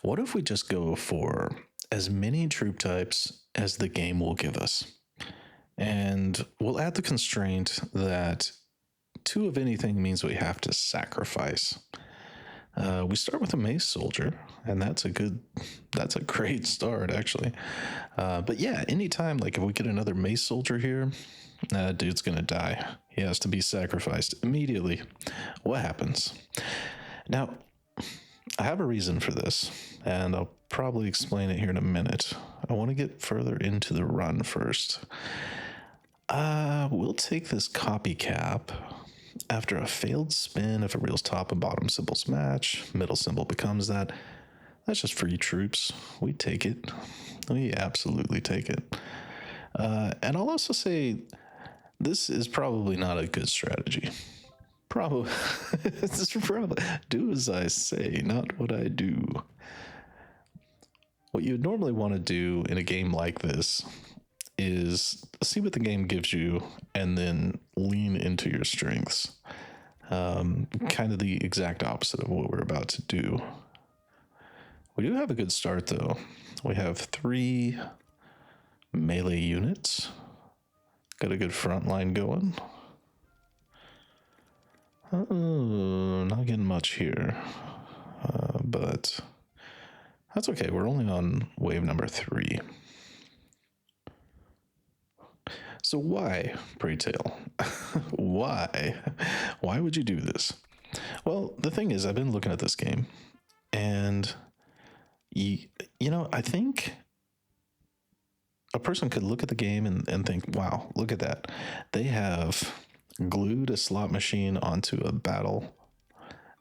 What if we just go for as many troop types as the game will give us? And we'll add the constraint that two of anything means we have to sacrifice. We start with a mace soldier, and that's a great start actually. But yeah, anytime, like if we get another mace soldier here, dude's gonna die. He has to be sacrificed immediately. What happens? Now, I have a reason for this, and I'll probably explain it here in a minute. I want to get further into the run first. We'll take this copy cap. After a failed spin, if a reel's top and bottom symbols match, middle symbol becomes that. That's just free troops. We take it. We absolutely take it. And I'll also say this is probably not a good strategy. Probably. Do as I say, not what I do. What you would normally want to do in a game like this is see what the game gives you and then lean into your strengths. Kind of the exact opposite of what we're about to do. We do have a good start though. We have 3 melee units. Got a good front line going. Not getting much here. But that's okay. We're only on wave number 3. So why, pray tell? Why? Why would you do this? Well, the thing is, I've been looking at this game, and you know, I think a person could look at the game and think, wow, look at that. They have glued a slot machine onto a battle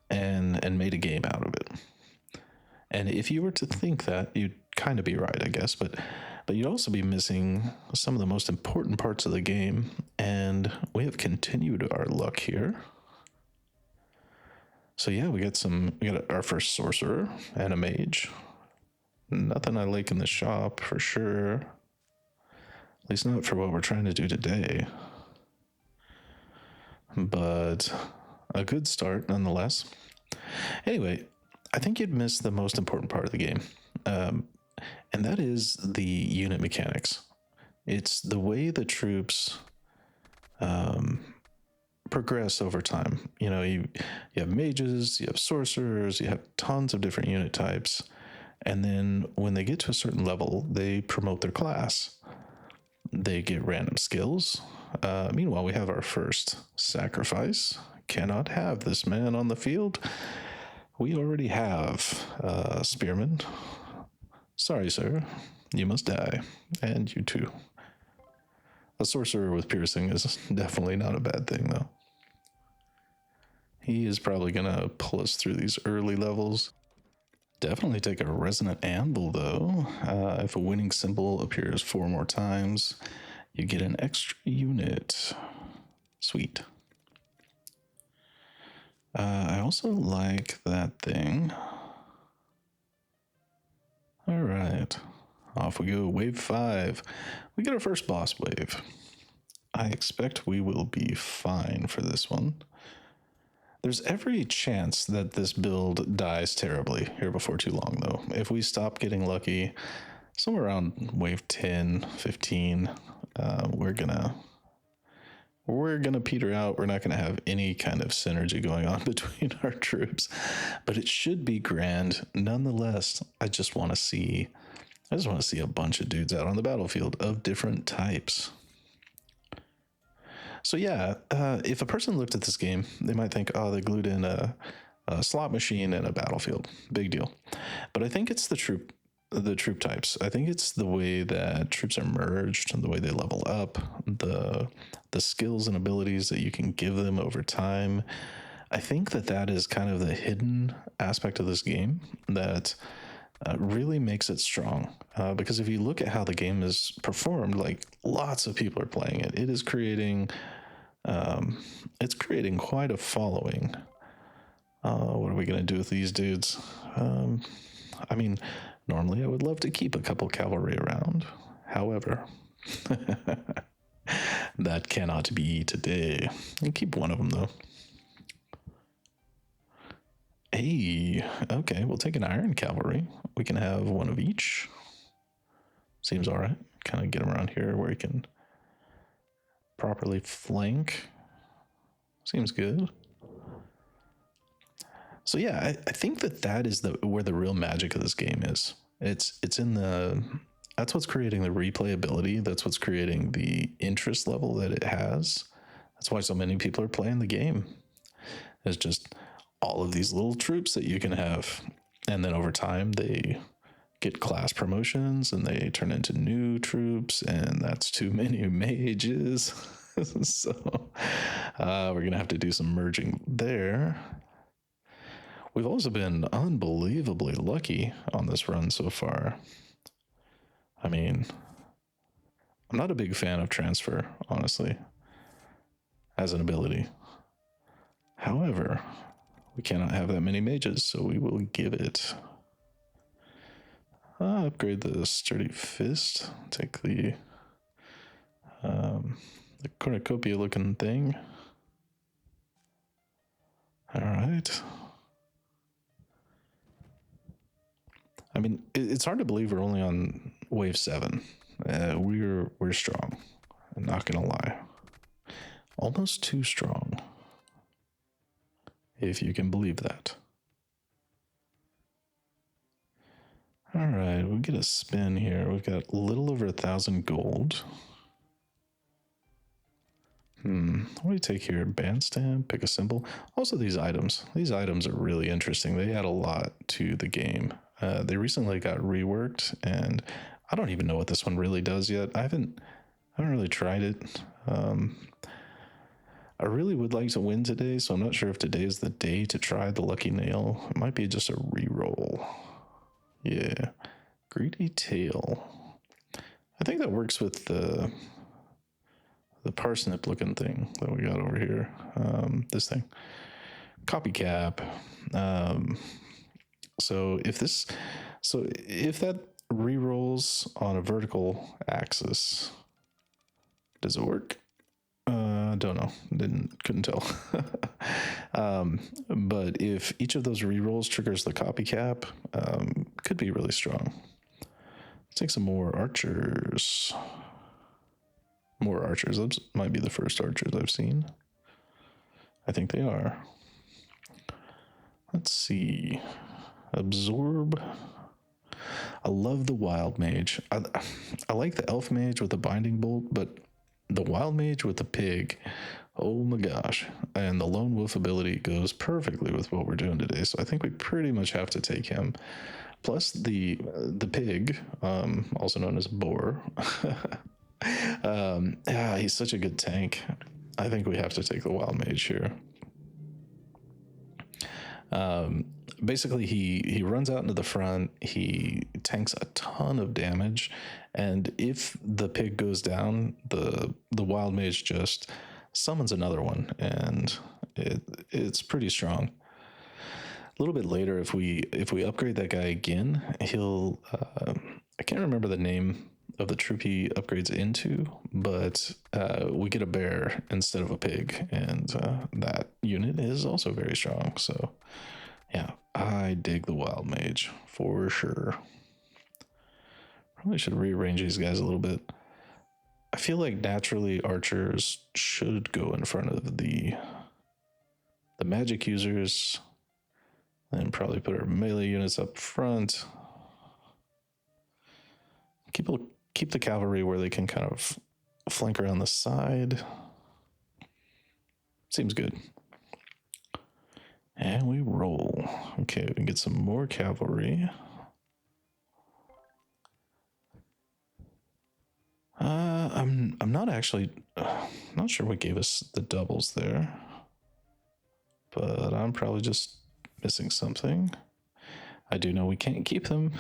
and made a game out of it. And if you were to think that, you'd kind of be right, I guess, but you'd also be missing some of the most important parts of the game, and we have continued our luck here. So yeah, we got our first sorcerer and a mage. Nothing I like in the shop for sure. At least not for what we're trying to do today. But a good start nonetheless. Anyway, I think you'd miss the most important part of the game. And that is the unit mechanics. It's the way the troops progress over time. You know, you have mages, you have sorcerers, you have tons of different unit types. And then when they get to a certain level, they promote their class. They get random skills. Meanwhile, we have our first sacrifice. Cannot have this man on the field. We already have spearmen. Sorry, sir. You must die. And you too. A sorcerer with piercing is definitely not a bad thing, though. He is probably going to pull us through these early levels. Definitely take a resonant anvil, though. If a winning symbol appears 4 more times, you get an extra unit. Sweet. I also like that thing. All right, off we go. Wave 5. We get our first boss wave. I expect we will be fine for this one. There's every chance that this build dies terribly here before too long, though. If we stop getting lucky, somewhere around wave 10, 15, we're gonna peter out. We're not gonna have any kind of synergy going on between our troops, but it should be grand nonetheless. I just want to see a bunch of dudes out on the battlefield of different types. So yeah, if a person looked at this game, they might think, oh, they glued in a slot machine and a battlefield. Big deal. But I think it's the troop types. I think it's the way that troops are merged and the way they level up, the skills and abilities that you can give them over time. I think that is kind of the hidden aspect of this game that really makes it strong. Because if you look at how the game is performed, like lots of people are playing it, it is creating quite a following. What are we gonna do with these dudes? I mean, normally I would love to keep a couple cavalry around. However, that cannot be today. I'll keep one of them though. Hey, okay, we'll take an iron cavalry. We can have one of each. Seems all right. Kind of get him around here where he can properly flank. Seems good. So yeah, I think that is where the real magic of this game is. It's in the that's what's creating the replayability. That's what's creating the interest level that it has. That's why so many people are playing the game. It's just all of these little troops that you can have, and then over time they get class promotions and they turn into new troops, and that's too many mages. So we're gonna have to do some merging there. We've also been unbelievably lucky on this run so far. I mean, I'm not a big fan of transfer, honestly, as an ability. However, we cannot have that many mages, so we will give it. Upgrade the sturdy fist. Take the cornucopia looking thing. All right. I mean, it's hard to believe we're only on wave 7. We're strong. I'm not gonna lie. Almost too strong, if you can believe that. All right, we'll get a spin here. We've got a little over 1,000 gold. What do you take here? Bandstand, pick a symbol. Also, these items. These items are really interesting. They add a lot to the game. They recently got reworked, and I don't even know what this one really does yet. I haven't really tried it. I really would like to win today, so I'm not sure if today is the day to try the lucky nail. It might be just a reroll. Yeah, greedy tail. I think that works with the parsnip looking thing that we got over here. This thing, copy cap. So if that rerolls on a vertical axis, does it work? Don't know. Couldn't tell. But if each of those rerolls triggers the copy cap, could be really strong. Let's take some more archers. More archers. Those might be the first archers I've seen. I think they are. Let's see. Absorb. I love the wild mage. I like the elf mage with the binding bolt, but the wild mage with the pig, oh my gosh. And the lone wolf ability goes perfectly with what we're doing today, so I think we pretty much have to take him. Plus the pig, also known as boar. He's such a good tank. I think we have to take the wild mage here. Basically, he runs out into the front, he tanks a ton of damage, and if the pig goes down, the wild mage just summons another one, and it's pretty strong. A little bit later, if we upgrade that guy again, he'll I can't remember the name of the troop he upgrades into, but we get a bear instead of a pig, and that unit is also very strong. So yeah, I dig the wild mage for sure. Probably should rearrange these guys a little bit. I feel like naturally archers should go in front of the magic users, and probably put our melee units up front. Keep the cavalry where they can kind of flank around the side. Seems good. And we roll. Okay, we can get some more cavalry. I'm not actually not sure what gave us the doubles there, but I'm probably just missing something. I do know we can't keep them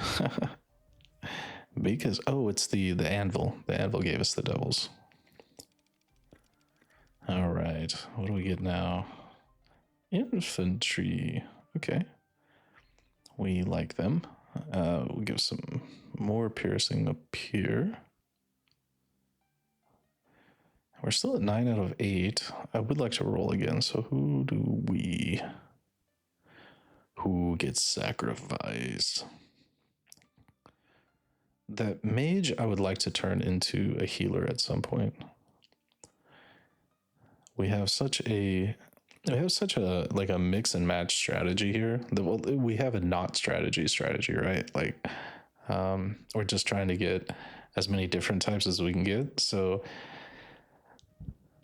because it's the anvil. The anvil gave us the doubles. All right, what do we get now? Infantry. Okay, we like them. We'll give some more piercing up here. We're still at 9 out of 8. I would like to roll again. So who do we Who gets sacrificed? That mage I would like to turn into a healer at some point. We have such a like a mix and match strategy here. We have a not strategy, right? Like we're just trying to get as many different types as we can get. So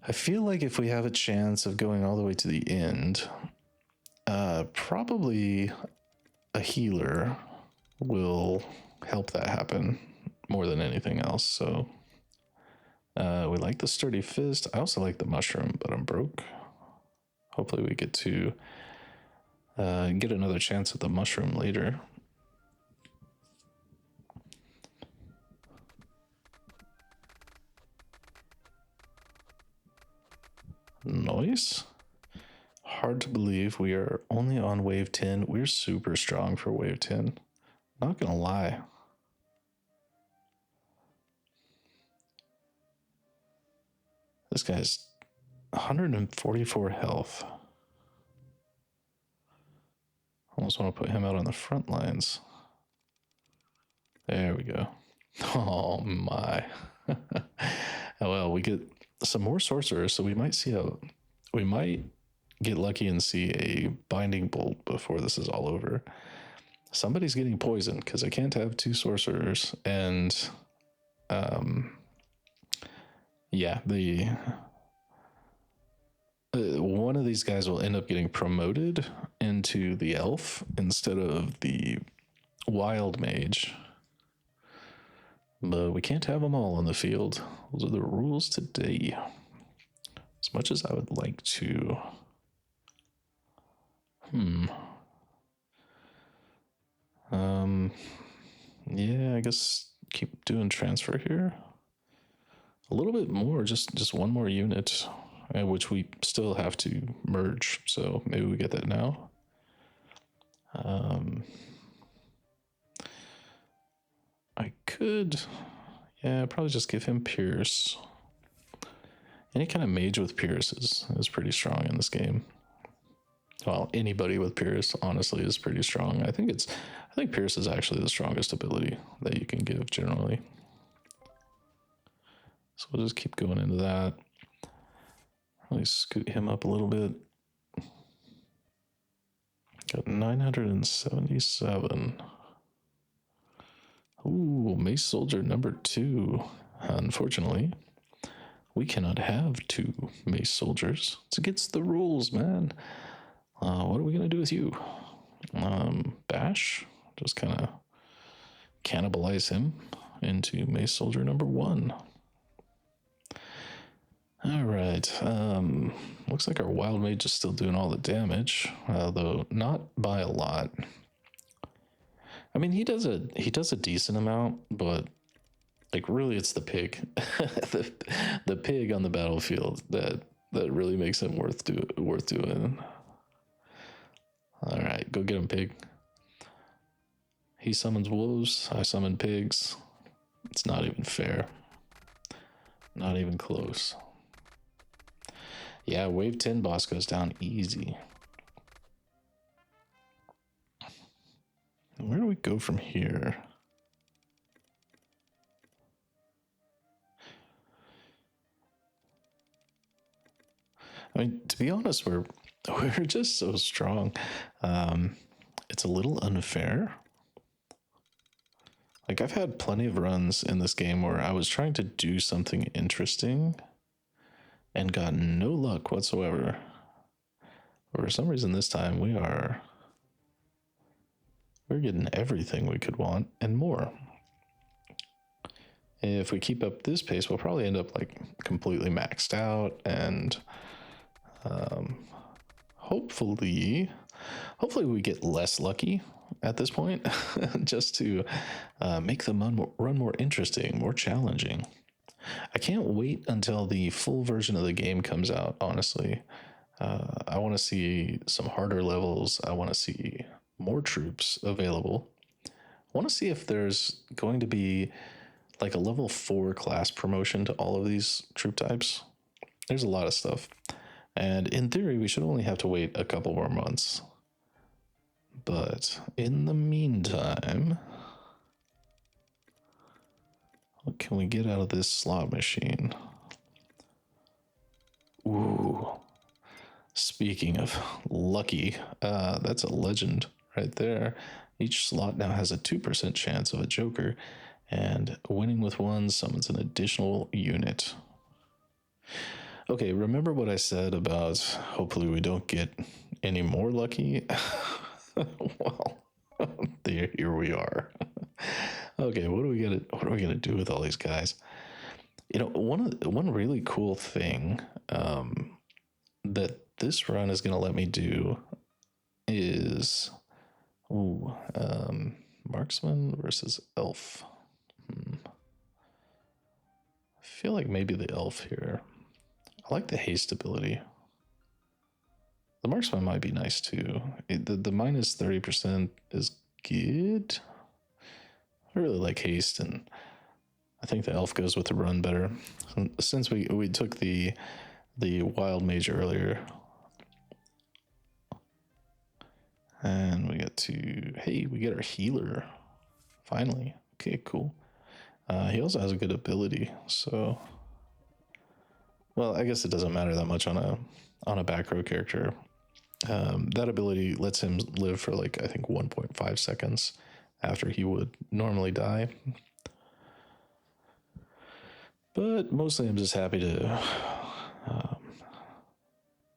I feel like if we have a chance of going all the way to the end, probably a healer will help that happen more than anything else. So we like the sturdy fist. I also like the mushroom, but I'm broke. Hopefully we get to get another chance at the mushroom later. Nice. Hard to believe we are only on wave 10. We're super strong for wave 10. Not gonna lie. This guy's 144 health. Almost want to put him out on the front lines. There we go. Oh my. Well, we get some more sorcerers, so we might get lucky and see a binding bolt before this is all over. Somebody's getting poisoned because I can't have two sorcerers, and yeah, one of these guys will end up getting promoted into the elf instead of the wild mage. But we can't have them all on the field. Those are the rules today. As much as I would like to. Yeah, I guess keep doing transfer here. A little bit more, just one more unit, which we still have to merge. So maybe we get that now. I could, yeah, probably just give him Pierce. Any kind of mage with Pierce is pretty strong in this game. Well, anybody with Pierce, honestly, is pretty strong. I think Pierce is actually the strongest ability that you can give generally. So we'll just keep going into that. Really scoot him up a little bit. Got 977. Ooh, Mace Soldier number 2. Unfortunately, we cannot have 2 Mace Soldiers. It's against the rules, man. What are we going to do with you? Bash? Just kind of cannibalize him into Mace Soldier number 1. All right. Looks like our wild mage is still doing all the damage, though not by a lot. I mean, he does a decent amount, but like really, it's the pig, the pig on the battlefield that really makes him worth doing. All right, go get him, pig. He summons wolves. I summon pigs. It's not even fair. Not even close. Yeah, wave 10 boss goes down easy. Where do we go from here? I mean, to be honest, we're just so strong. It's a little unfair. Like, I've had plenty of runs in this game where I was trying to do something interesting and got no luck whatsoever. For some reason this time we're getting everything we could want and more. If we keep up this pace, we'll probably end up like completely maxed out, and hopefully we get less lucky at this point, just to make the run more interesting, more challenging. I can't wait until the full version of the game comes out, honestly. I want to see some harder levels. I want to see more troops available. I want to see if there's going to be like a level 4 class promotion to all of these troop types. There's a lot of stuff. And in theory, we should only have to wait a couple more months. But in the meantime, what can we get out of this slot machine? Ooh. Speaking of lucky, that's a legend right there. Each slot now has a 2% chance of a joker, and winning with one summons an additional unit. Okay, remember what I said about hopefully we don't get any more lucky? Well, here we are. Okay, what are we gonna do with all these guys? You know, one really cool thing that this run is gonna let me do is marksman versus elf. I feel like maybe the elf here. I like the haste ability. The marksman might be nice too. The minus 30% is good. I really like haste, and I think the elf goes with the run better. Since we took the wild mage earlier, and we get our healer finally. Okay, cool. He also has a good ability, so well, I guess it doesn't matter that much on a back row character. That ability lets him live for like I think 1.5 seconds after he would normally die. But mostly I'm just happy to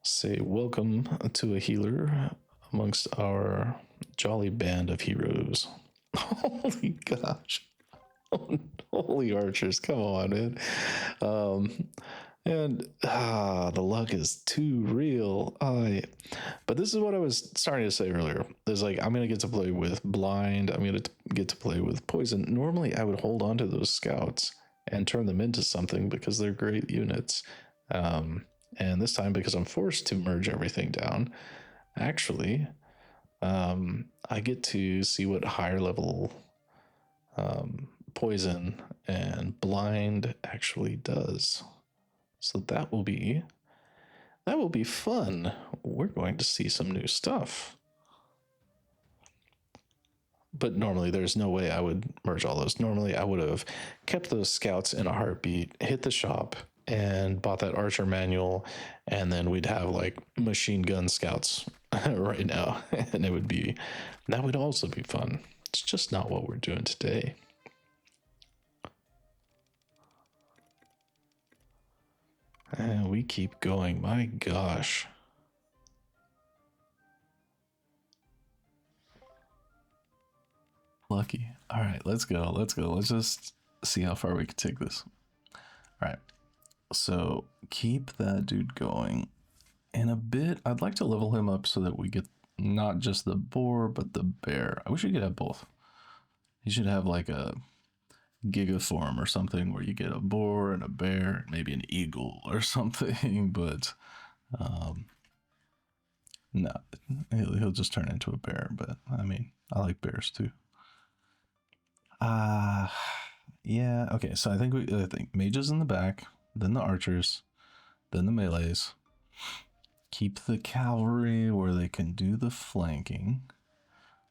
say welcome to a healer amongst our jolly band of heroes. Holy gosh. Holy archers, come on, man. And the luck is too real. But this is what I was starting to say earlier. There's like I'm gonna get to play with blind. I'm gonna get to play with poison. Normally, I would hold on to those scouts and turn them into something because they're great units. And this time, because I'm forced to merge everything down, actually, I get to see what higher level poison and blind actually does. So that will be fun. We're going to see some new stuff. But normally there's no way I would merge all those. Normally I would have kept those scouts in a heartbeat, hit the shop, and bought that archer manual, and then we'd have like machine gun scouts right now. And that would also be fun. It's just not what we're doing today. And we keep going. My gosh. Lucky. All right, let's go. Let's just see how far we can take this. All right. So keep that dude going. In a bit, I'd like to level him up so that we get not just the boar, but the bear. I wish we could have both. He should have like a gigaform or something where you get a boar and a bear, maybe an eagle or something, but no, he'll just turn into a bear. But I mean, I like bears too. Yeah, okay, so I think mages in the back, then the archers, then the melees. Keep the cavalry where they can do the flanking.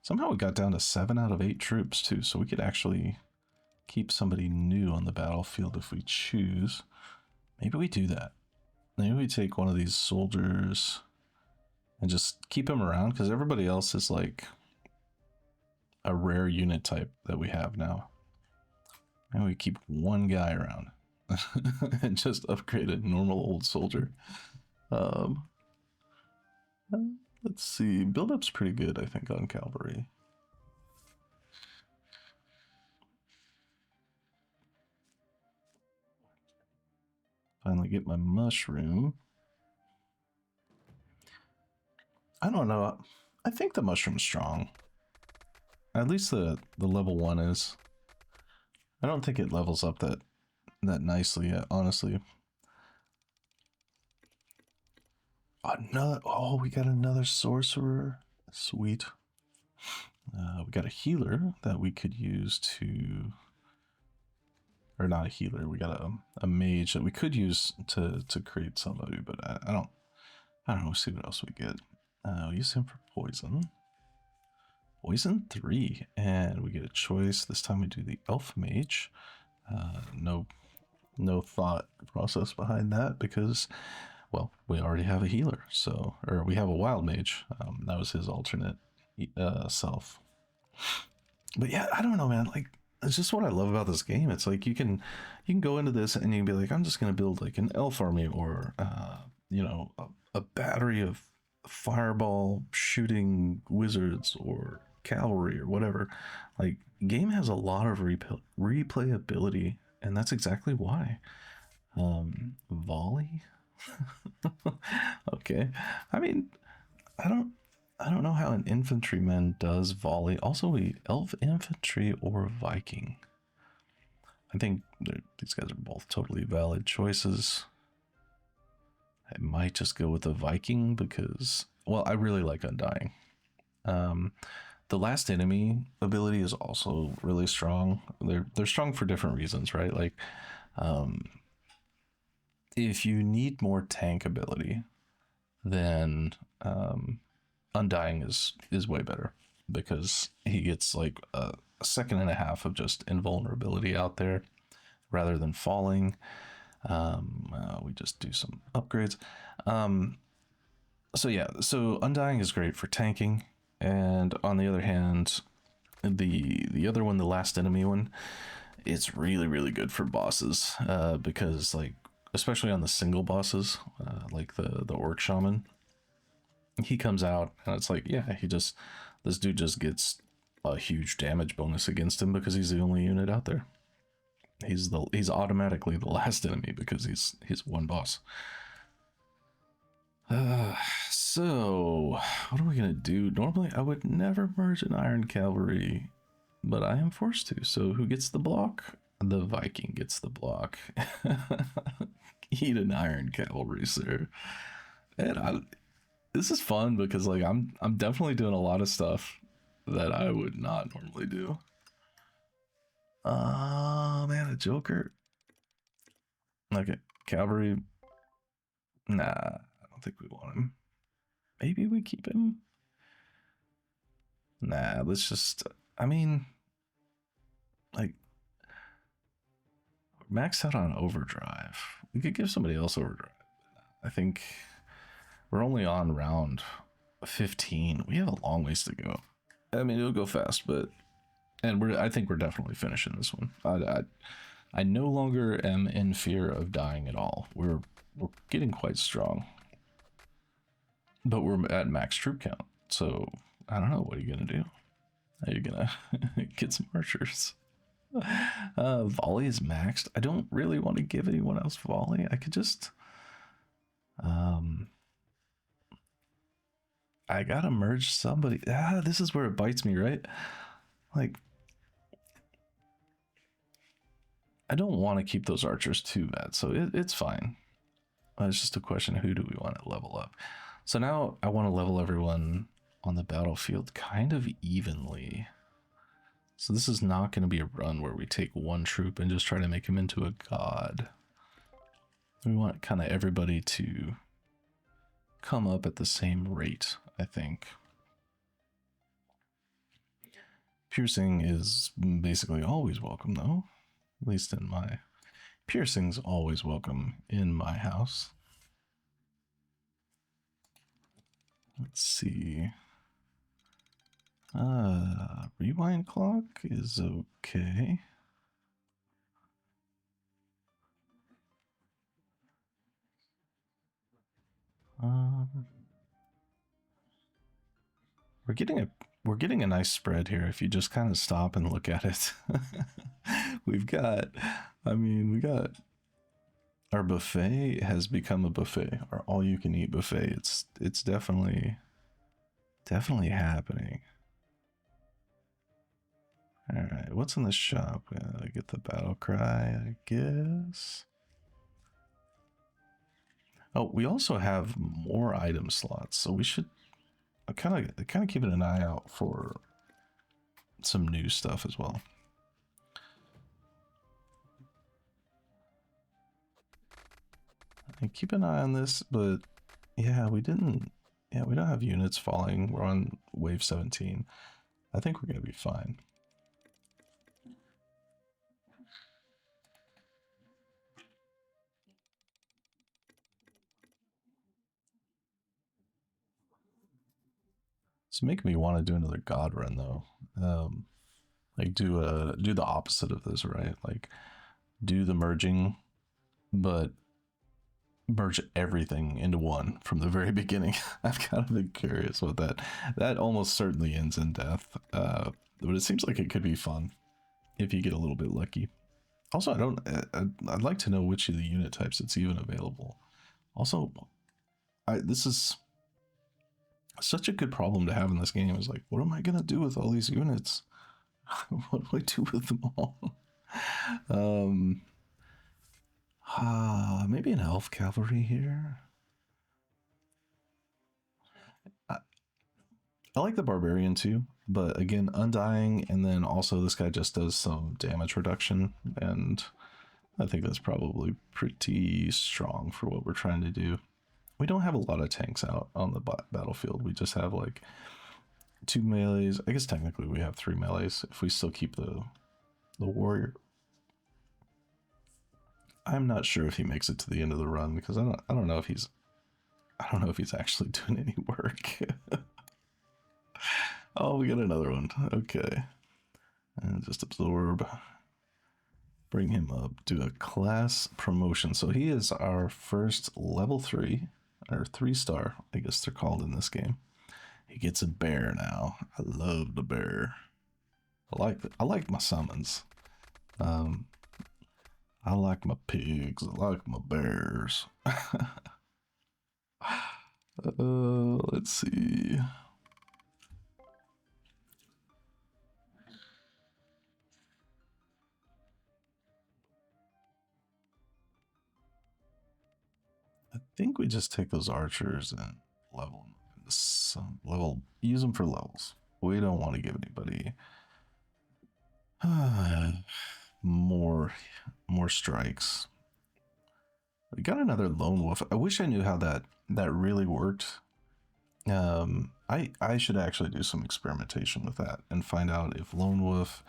Somehow we got down to 7 out of 8 troops too, so we could actually keep somebody new on the battlefield if we choose. Maybe we do that. Maybe we take one of these soldiers and just keep him around, because everybody else is like a rare unit type that we have now. And we keep one guy around and just upgrade a normal old soldier. Let's see. Build-up's pretty good, I think, on cavalry. Finally get my mushroom. I don't know. I think the mushroom's strong. At least the level 1 is. I don't think it levels up that nicely yet, honestly. We got another sorcerer. Sweet. We got a healer that we could use to, or not a healer. We got a mage that we could use to create somebody, but I don't know. We'll see what else we get. We'll use him for poison. Poison 3, and we get a choice. This time we do the Elf Mage. No thought process behind that because, well, we already have a healer, so, or we have a Wild Mage. That was his alternate self. But yeah, I don't know, man. Like, it's just what I love about this game. It's like you can go into this and you can be like, I'm just gonna build like an elf army or a battery of fireball shooting wizards or cavalry or whatever. Like, game has a lot of replayability, and that's exactly why. Volley. Okay, I mean, I don't I don't know how an infantryman does volley. Also, we elf infantry or Viking. I think these guys are both totally valid choices. I might just go with the Viking because, well, I really like Undying. Um, the last enemy ability is also really strong. They're strong for different reasons, right? Like, um, if you need more tank ability, then Undying is way better because he gets like a second and a half of just invulnerability out there rather than falling. We just do some upgrades. So yeah, so Undying is great for tanking, and on the other hand, the other one, the last enemy one, it's really good for bosses because like especially on the single bosses, like the orc shaman, he comes out and it's like, yeah, this dude just gets a huge damage bonus against him because he's the only unit out there. He's automatically the last enemy because he's one boss. So what are we gonna do? Normally I would never merge an Iron Cavalry, but I am forced to. So who gets the block? The Viking gets the block. Eat an Iron Cavalry, sir. And this is fun because like I'm definitely doing a lot of stuff that I would not normally do. Oh man, a Joker. Okay, Cavalry. Nah, I don't think we want him. Maybe we keep him. Nah, let's just. I mean, like, max out on overdrive. We could give somebody else overdrive. I think we're only on round 15. We have a long ways to go. I mean, it'll go fast, but I think we're definitely finishing this one. I no longer am in fear of dying at all. We're getting quite strong, but we're at max troop count. So I don't know. What are you gonna do? Are you gonna get some archers? Volley is maxed. I don't really want to give anyone else volley. I could just I gotta merge somebody. This is where it bites me, right? Like, I don't want to keep those archers too bad, so it's fine. It's just a question of who do we want to level up. So now I want to level everyone on the battlefield kind of evenly. So this is not going to be a run where we take one troop and just try to make him into a god. We want kind of everybody to come up at the same rate, I think. Piercing is basically always welcome, though. At least in my... Piercing's always welcome in my house. Let's see. Rewind clock is okay. We're getting a nice spread here if you just kind of stop and look at it. we got our buffet has become a buffet, our all you can eat buffet. It's definitely happening. All right, what's in the shop? Get the battle cry, I guess. Oh, we also have more item slots, so we should kind of keeping an eye out for some new stuff as well. And keep an eye on this, but yeah, we don't have units falling. We're on wave 17. I think we're going to be fine. It's making me want to do another god run though. Like do the opposite of this, right? Like do the merging, but merge everything into one from the very beginning. I've kind of been curious what that almost certainly ends in death. But it seems like it could be fun if you get a little bit lucky. Also, I'd like to know which of the unit types it's even available. Also, this is such a good problem to have in this game. Is like, what am I gonna do with all these units? What do I do with them all? Maybe an elf cavalry here. I like the barbarian too, but again, undying, and then also this guy just does some damage reduction, and I think that's probably pretty strong for what we're trying to do. We don't have a lot of tanks out on the battlefield. We just have like 2 melees. I guess technically we have 3 melees if we still keep the warrior. I'm not sure if he makes it to the end of the run because I don't know if he's actually doing any work. Oh, we got another one. Okay. And just absorb. Bring him up. Do a class promotion. So he is our first level 3, or 3-star, I guess they're called in this game. He gets a bear now. I love the bear. I like my summons. I like my pigs. I like my bears. Let's see. I think we just take those archers and level them. Use them for levels. We don't want to give anybody more strikes. We got another lone wolf. I wish I knew how that really worked. I should actually do some experimentation with that and find out if lone wolf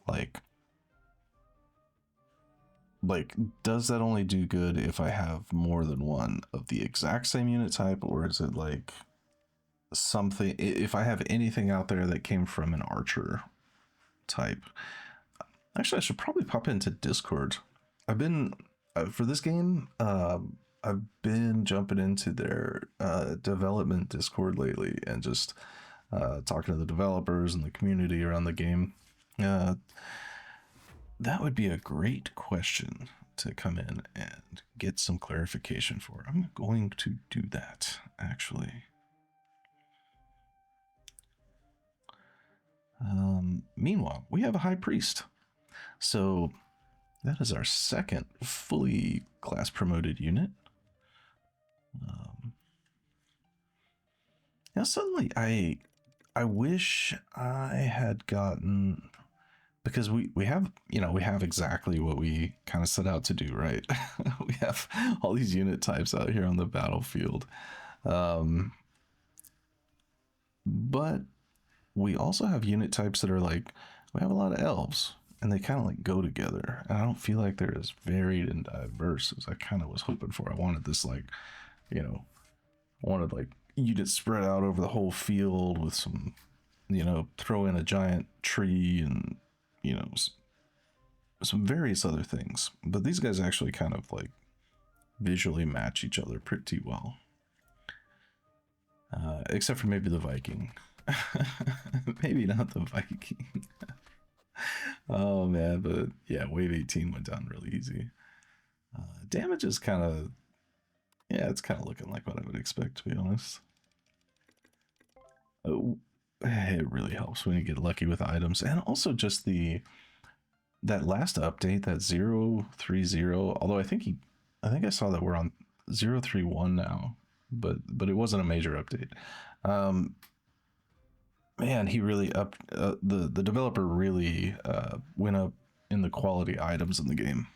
like does that only do good if I have more than one of the exact same unit type, or is it like something if I have anything out there that came from an archer type? Actually, I should probably pop into Discord. I've been for this game I've been jumping into their development Discord lately and just talking to the developers and the community around the game. That would be a great question to come in and get some clarification for. I'm going to do that, actually. Meanwhile, we have a high priest. So that is our second fully class promoted unit. Now suddenly I wish I had gotten, because we have exactly what we kind of set out to do, right? We have all these unit types out here on the battlefield, but we also have unit types that are like, we have a lot of elves and they kind of like go together, and I don't feel like they're as varied and diverse as I kind of was hoping for. I wanted this like units spread out over the whole field with some, throw in a giant tree and some various other things. But these guys actually kind of like visually match each other pretty well, except for maybe the Viking. Maybe not the Viking. Oh man, but yeah, wave 18 went down really easy. Damage is kind of, it's kind of looking like what I would expect, to be honest. Oh, it really helps when you get lucky with items, and also just that last update, that 030. Although I think I saw that we're on 031 now, but it wasn't a major update. Man, he really upped the developer really went up in the quality items in the game.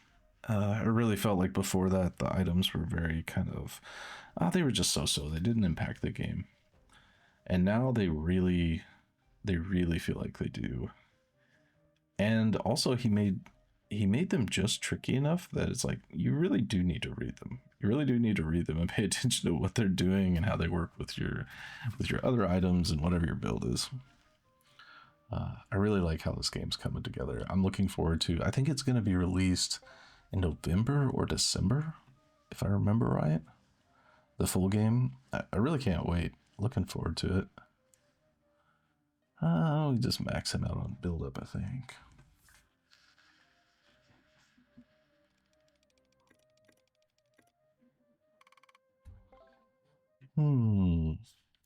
I really felt like before that the items were very kind of they were just so they didn't impact the game, and now they really They really feel like they do. And also he made them just tricky enough that it's like you really do need to read them. You really do need to read them and pay attention to what they're doing and how they work with your other items and whatever your build is. I really like how this game's coming together. I'm looking forward to. I think it's going to be released in November or December, if I remember right. The full game. I really can't wait. Looking forward to it. We just max him out on build up, I think. And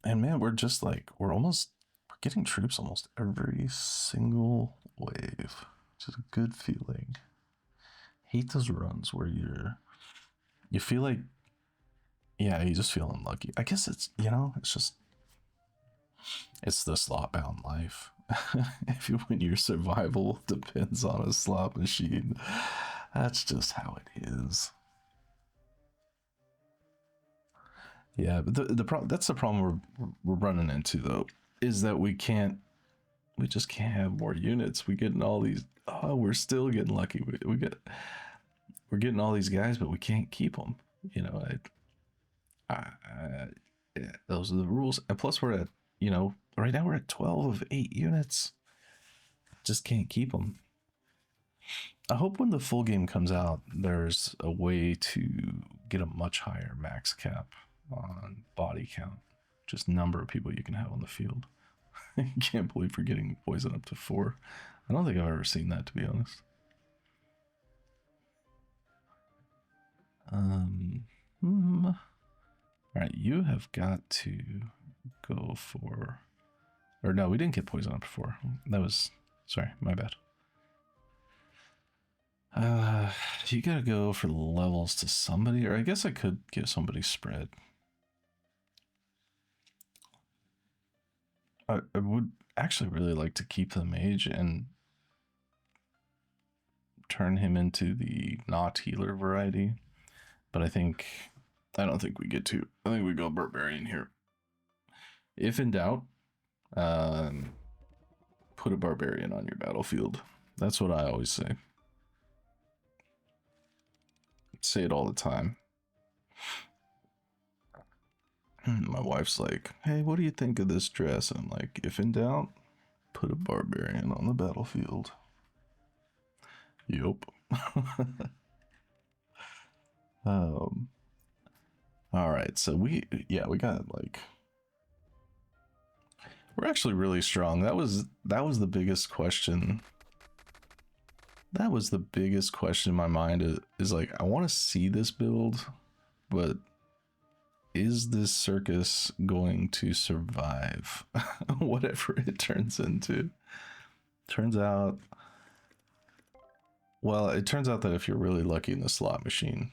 man, we're just like we're getting troops almost every single wave, which is a good feeling. Hate those runs where you feel like, yeah, you just feel unlucky. I guess it's it's the slot bound life. If you when your survival depends on a slot machine, that's just how it is. Yeah, but that's the problem we're running into though, is that we just can't have more units. We getting all these. Oh, we're still getting lucky. We're getting all these guys, but we can't keep them. You know, yeah, those are the rules. And plus, we're at right now we're at 12 of 8 units. Just can't keep them. I hope when the full game comes out, there's a way to get a much higher max cap on body count, just number of people you can have on the field. I can't believe we're getting poison up to 4. I don't think I've ever seen that, to be honest. All right, you have got to go for, or no, we didn't get poison up before. That was, sorry, my bad. You gotta go for the levels to somebody, or I guess I could give somebody spread. I would actually really like to keep the mage and turn him into the not healer variety, but I don't think we get to. I think we go barbarian here. If in doubt, put a barbarian on your battlefield. That's what I always say. Say it all the time. My wife's like, hey, what do you think of this dress? And I'm like, if in doubt, put a barbarian on the battlefield. Yup. All right, so we got like, we're actually really strong. That was the biggest question. That was the biggest question in my mind is like, I want to see this build, but is this circus going to survive whatever it turns into? Turns out that if you're really lucky in the slot machine,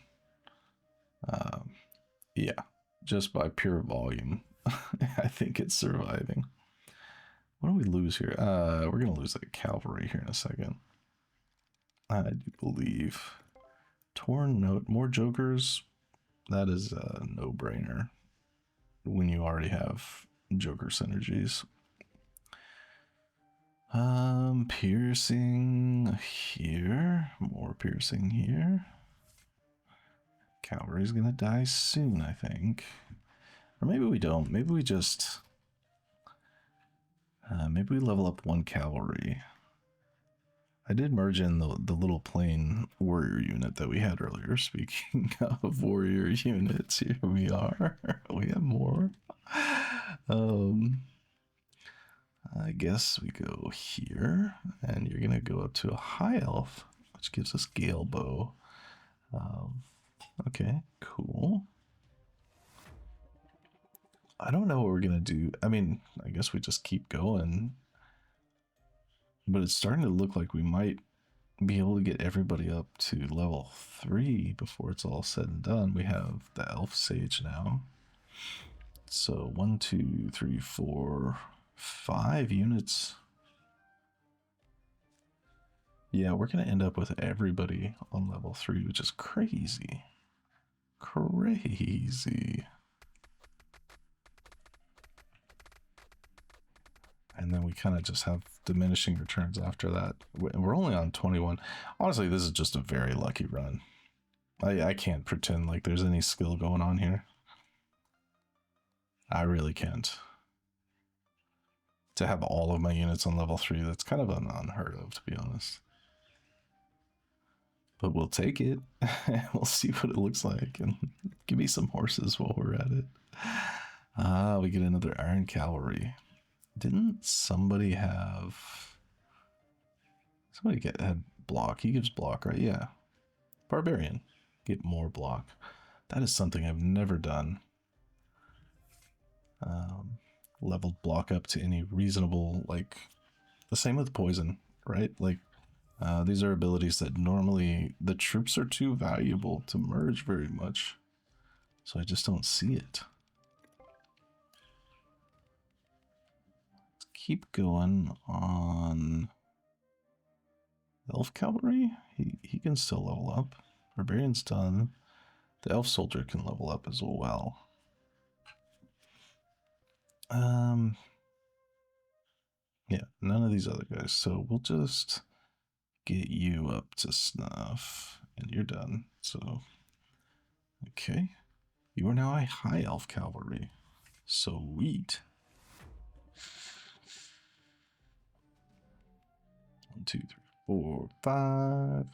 yeah, just by pure volume, I think it's surviving. What do we lose here? We're gonna lose like cavalry here in a second. I do believe torn note, more jokers. That is a no-brainer when you already have joker synergies. Piercing here, more piercing here. Cavalry's gonna die soon, I think. Or maybe we don't. Maybe we just maybe we level up 1 cavalry. I did merge in the little plain warrior unit that we had earlier. Speaking of warrior units, here we are. We have more. I guess we go here, and you're gonna go up to a high elf, which gives us Gale Bow. Okay, cool. I don't know what we're gonna do. I mean, I guess we just keep going. But it's starting to look like we might be able to get everybody up to level 3 before it's all said and done. We have the elf sage now. So 1, 2, 3, 4, 5 units. Yeah, we're gonna end up with everybody on level 3, which is crazy. Crazy. and then we kind of just have diminishing returns after that. We're only on 21. Honestly, this is just a very lucky run. I can't pretend like there's any skill going on here. I really can't. To have all of my units on level 3, that's kind of unheard of, to be honest. But we'll take it. We'll see what it looks like. And give me some horses while we're at it. Ah, we get another Iron Cavalry. Didn't somebody have... Somebody had block. He gives block, right? Yeah. Barbarian. Get more block. That is something I've never done. Leveled block up to any reasonable, like... The same with poison, right? Like, these are abilities that normally the troops are too valuable to merge very much. So I just don't see it. Let's keep going on Elf Cavalry. He can still level up. Barbarian's done. The Elf Soldier can level up as well. Yeah, none of these other guys. So we'll just get you up to snuff, and you're done. So, okay. You are now a High Elf Cavalry. Sweet. 1, 2, 3, 4, 5.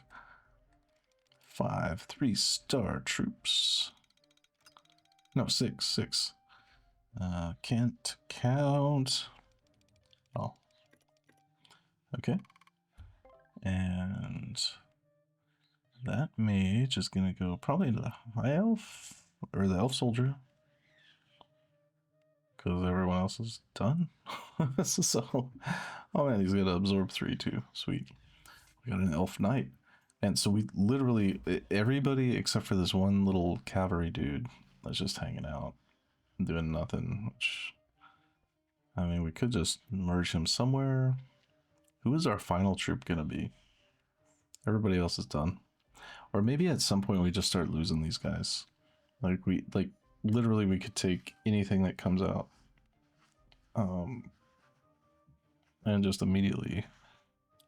5 3-star troops. No, 6. Can't count. Oh. Okay. And that mage is going to go probably to the High Elf or the Elf Soldier. Because everyone else is done. So, oh man, he's going to absorb 3 too. Sweet. We got an Elf Knight. And so we literally, everybody except for this one little cavalry dude that's just hanging out and doing nothing, which, I mean, we could just merge him somewhere. Who is our final troop going to be? Everybody else is done. Or maybe at some point we just start losing these guys. Like, literally we could take anything that comes out. And just immediately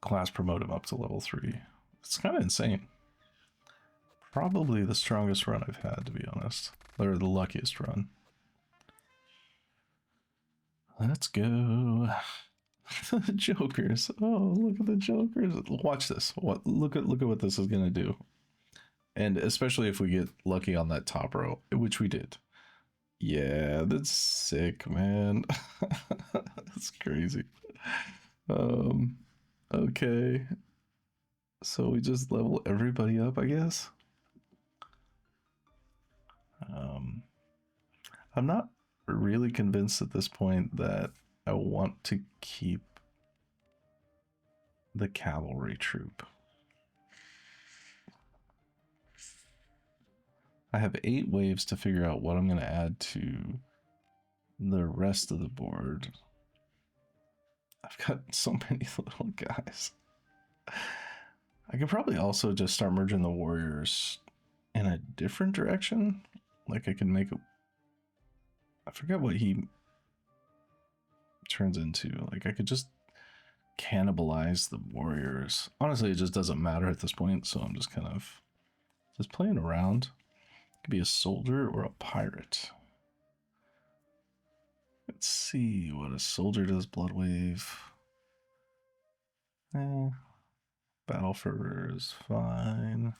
class promote him up to level 3. It's kind of insane. Probably the strongest run I've had, to be honest. Or the luckiest run. Let's go. The Jokers. Oh, look at the Jokers. Watch this. Look at what this is gonna do. And especially if we get lucky on that top row, which we did. Yeah, that's sick, man. That's crazy. Okay. So we just level everybody up, I guess. I'm not really convinced at this point that I want to keep the cavalry troop. I have 8 waves to figure out what I'm going to add to the rest of the board. I've got so many little guys. I could probably also just start merging the warriors in a different direction. Like I can make a... I forget what he turns into. Like I could just cannibalize the warriors. Honestly, it just doesn't matter at this point, so I'm just kind of just playing around. It could be a soldier or a pirate. Let's see what a soldier does. Blood wave. Battle fervor is fine.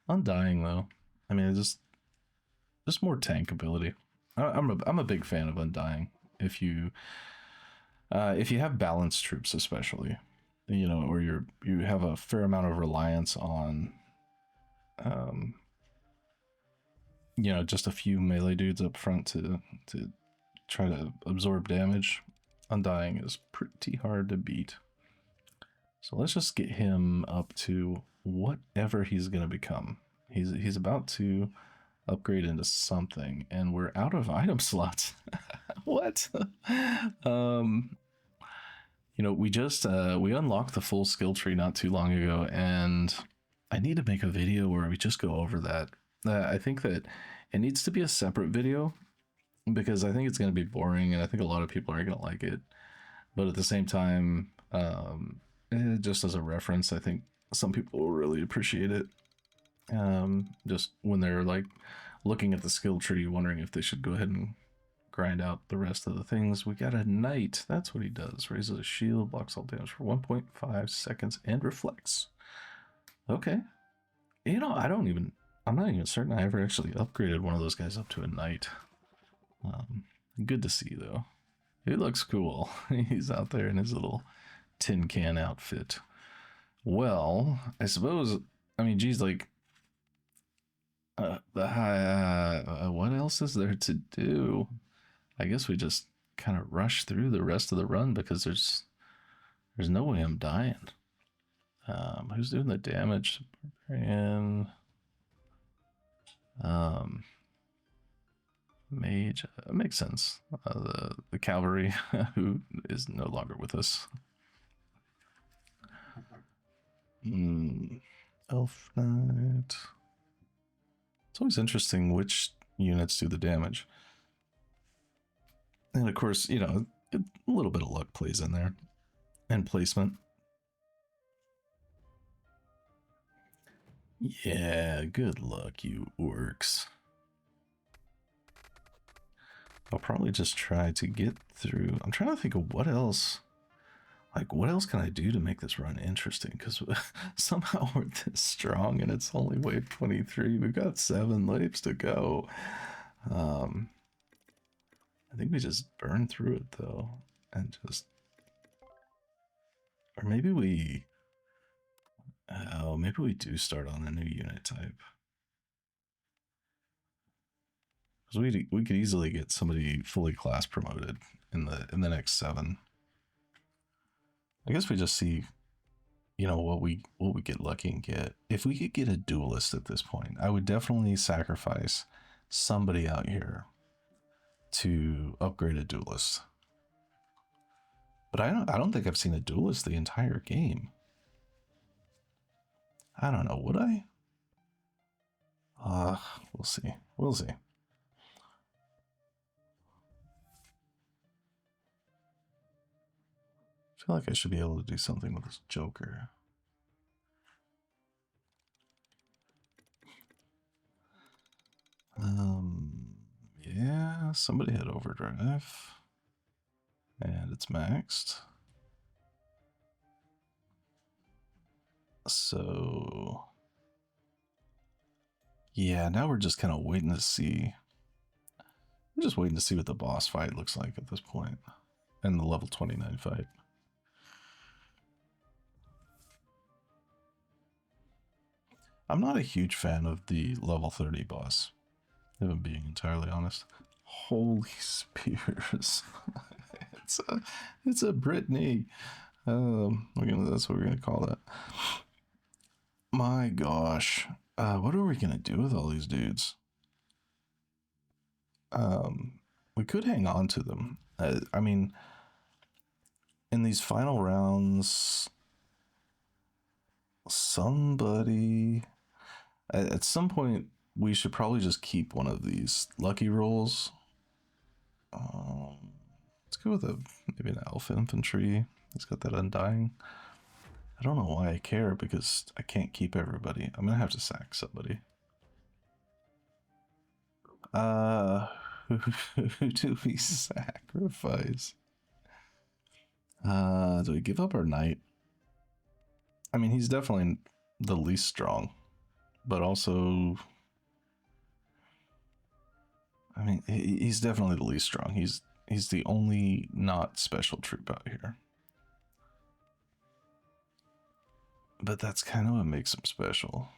Undying though. I mean, it's just more tank ability. I'm a big fan of Undying. If you have balanced troops, especially, you know, or you have a fair amount of reliance on, you know, just a few melee dudes up front to try to absorb damage. Undying is pretty hard to beat. So let's just get him up to whatever he's gonna become. He's about to upgrade into something, and we're out of item slots. What? You know, we just we unlocked the full skill tree not too long ago, and I need to make a video where we just go over that. I think that it needs to be a separate video because I think it's going to be boring, and I think a lot of people aren't going to like it. But at the same time, just as a reference, I think some people will really appreciate it. Just when they're like looking at the skill tree, wondering if they should go ahead and grind out the rest of the things. We got a knight. That's what he does. Raises a shield, blocks all damage for 1.5 seconds, and reflects. Okay. You know, I'm not even certain I ever actually upgraded one of those guys up to a knight. Good to see, though. It looks cool. He's out there in his little tin can outfit. Well, I suppose, I mean, geez, like, what else is there to do? I guess we just kind of rush through the rest of the run because there's no way I'm dying. Who's doing the damage? And mage makes sense. The cavalry who is no longer with us. Elf knight. It's always interesting which units do the damage. And of course, you know, a little bit of luck plays in there. And placement. Yeah, good luck, you orcs. I'll probably just try to get through. I'm trying to think of what else. Like, what else can I do to make this run interesting? Because somehow we're this strong and it's only wave 23. We've got 7 waves to go. I think we just burn through it, though. And just... Or maybe we... Oh, maybe we do start on a new unit type. Because we could easily get somebody fully class promoted in the next 7. I guess we just see, you know, what we get lucky and get. If we could get a duelist at this point, I would definitely sacrifice somebody out here to upgrade a duelist. But I don't think I've seen a duelist the entire game. I don't know, would I? We'll see. We'll see. I feel like I should be able to do something with this Joker. Yeah, somebody had overdrive. And it's maxed. So... Yeah, now we're just kind of waiting to see. We're just waiting to see what the boss fight looks like at this point. And the level 29 fight. I'm not a huge fan of the level 30 boss, if I'm being entirely honest. Holy spears. it's a Brittany. That's what we're gonna call that. My gosh. What are we gonna do with all these dudes? We could hang on to them. I mean, in these final rounds, somebody at some point we should probably just keep one of these lucky rolls. Let's go with maybe an elf infantry. He's got that undying. I don't know why I care because I can't keep everybody. I'm gonna have to sack somebody. Who do we sacrifice? Do we give up our knight? I mean, he's definitely the least strong, but also, I mean, he's definitely the least strong. He's the only not special troop out here. But that's kind of what makes him special.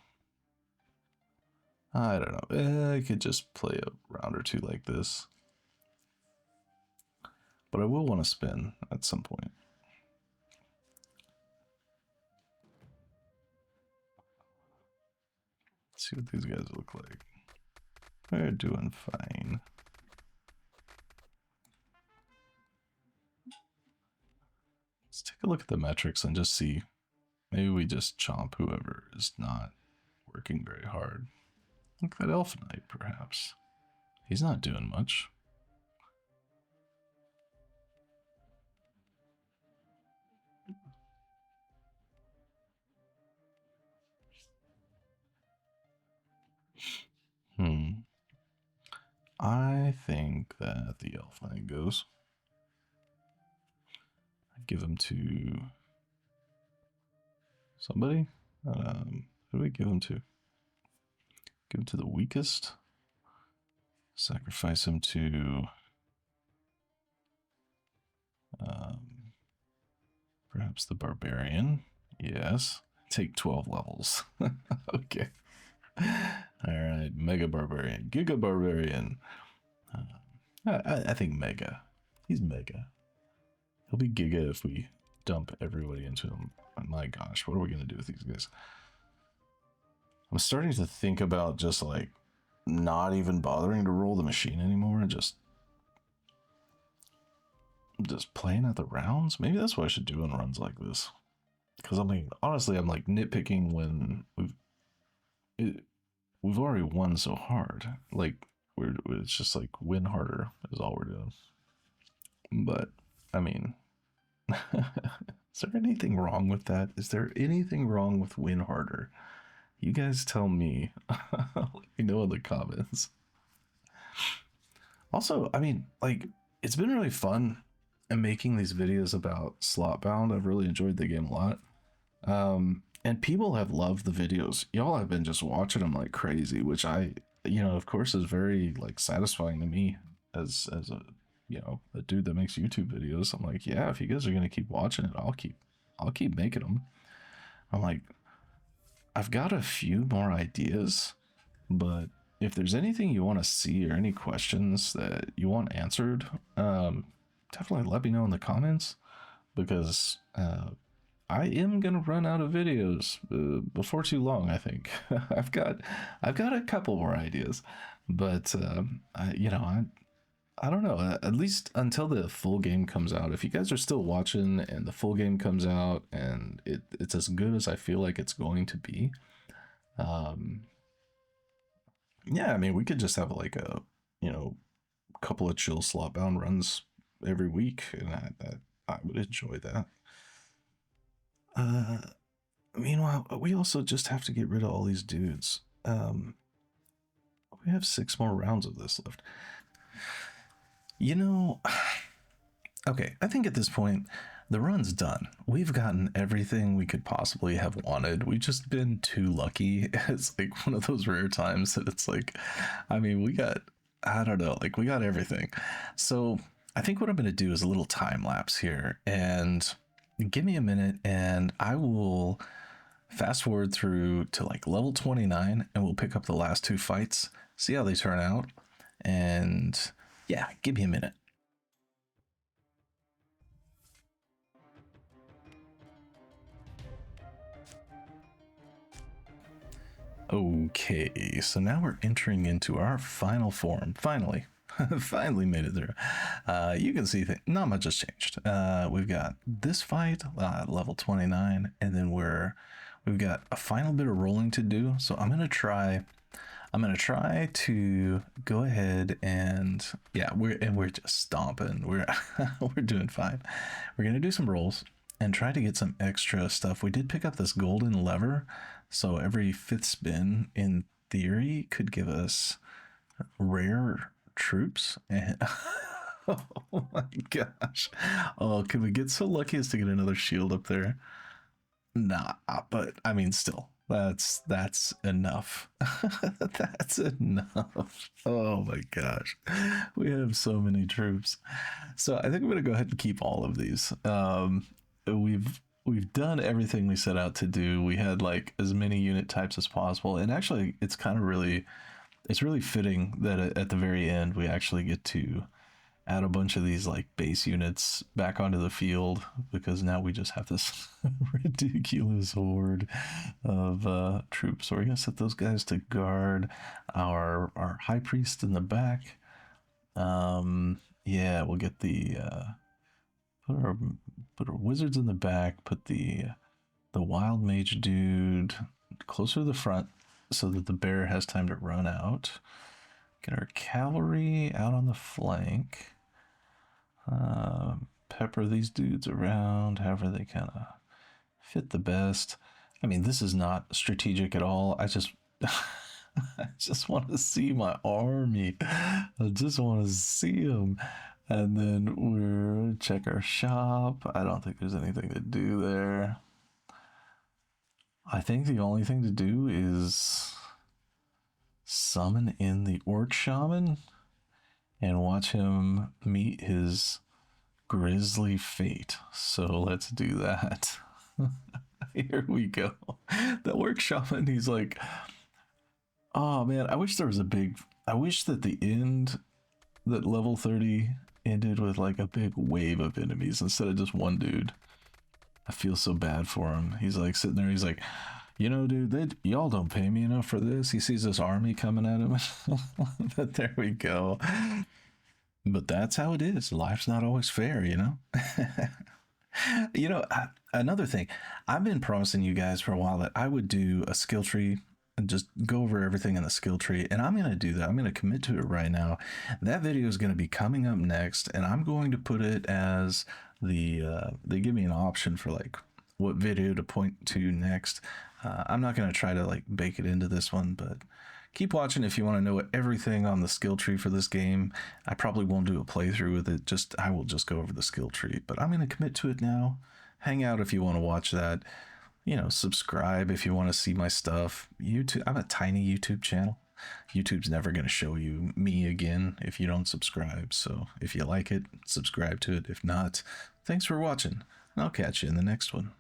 I don't know. I could just play a round or two like this. But I will want to spin at some point. Let's see what these guys look like. They're doing fine. Let's take a look at the metrics and just see. Maybe we just chomp whoever is not working very hard. Look at that Elf Knight, perhaps. He's not doing much. I think that the elf lane goes. I'd give him to somebody. Who do we give him to? Give him to the weakest. Sacrifice him to perhaps the barbarian. Yes. Take 12 levels. Okay. All right. Mega barbarian. Giga barbarian. I think mega. He's mega. He'll be giga if we dump everybody into him. Oh my gosh, what are we going to do with these guys? I'm starting to think about just like not even bothering to roll the machine anymore and just playing at the rounds. Maybe that's what I should do in runs like this. Because I mean, honestly, I'm like nitpicking when we've already won so hard. Like it's just like win harder is all we're doing. But I mean, is there anything wrong with that? Is there anything wrong with win harder? You guys tell me. Let me know in the comments. Also, I mean, like, it's been really fun making these videos about SLOTBOUND. I've really enjoyed the game a lot. And people have loved the videos. Y'all have been just watching them like crazy, which I, of course, is very like satisfying to me as a a dude that makes YouTube videos. I'm like, yeah, if you guys are gonna keep watching it, I'll keep making them. I'm like, I've got a few more ideas, but if there's anything you want to see or any questions that you want answered, definitely let me know in the comments, because I am gonna run out of videos before too long. I think I've got a couple more ideas, but I don't know. At least until the full game comes out. If you guys are still watching and the full game comes out and it's as good as I feel like it's going to be, yeah, I mean, we could just have like a couple of chill SLOTBOUND runs every week, and I would enjoy that. Meanwhile, we also just have to get rid of all these dudes. We have 6 more rounds of this left. Okay, I think at this point, the run's done. We've gotten everything we could possibly have wanted. We've just been too lucky. It's like one of those rare times that it's like, I mean, we got everything. So I think what I'm going to do is a little time lapse here, and give me a minute and I will fast forward through to like level 29, and we'll pick up the last 2 fights, see how they turn out, and yeah, give me a minute. Okay, so now we're entering into our final form. Finally. Finally made it through. You can see not much has changed. We've got this fight, level 29, and then we've got a final bit of rolling to do. So I'm gonna try to go ahead and we're just stomping. We're doing fine. We're gonna do some rolls and try to get some extra stuff. We did pick up this golden lever, so every 5th spin in theory could give us rare troops. And oh my gosh, oh, can we get so lucky as to get another shield up there? Nah, but I mean, still, that's enough. That's enough. Oh my gosh, we have so many troops. So I think I'm gonna go ahead and keep all of these. We've done everything we set out to do. We had like as many unit types as possible, and actually it's kind of really fitting that at the very end we actually get to add a bunch of these like base units back onto the field, because now we just have this ridiculous horde of troops. So we're gonna set those guys to guard our high priest in the back. Yeah, we'll get the put our wizards in the back, put the wild mage dude closer to the front so that the bear has time to run out. Get our cavalry out on the flank. Pepper these dudes around however they kind of fit the best. I mean, this is not strategic at all. I just I just want to see my army. I just want to see them. And then we're check our shop. I don't think there's anything to do there. I think the only thing to do is summon in the orc shaman and watch him meet his grisly fate. So let's do that. Here we go. The orc shaman, he's like, oh man, I wish there was a big. I wish that the end, that level 30 ended with like a big wave of enemies instead of just one dude. I feel so bad for him. He's like sitting there, he's like, you know, dude, y'all don't pay me enough for this. He sees this army coming at him. But there we go. But that's how it is. Life's not always fair, you know? You know, another thing, I've been promising you guys for a while that I would do a skill tree and just go over everything in the skill tree. And I'm going to do that. I'm going to commit to it right now. That video is going to be coming up next, and I'm going to put it as they give me an option for like what video to point to next. I'm not going to try to like bake it into this one, but keep watching if you want to know everything on the skill tree for this game. I probably won't do a playthrough with it. I will just go over the skill tree, but I'm going to commit to it now. Hang out if you want to watch that. You know, subscribe if you want to see my stuff. YouTube, I'm a tiny YouTube channel. YouTube's never going to show you me again if you don't subscribe. So if you like it, subscribe to it. If not, thanks for watching. And I'll catch you in the next one.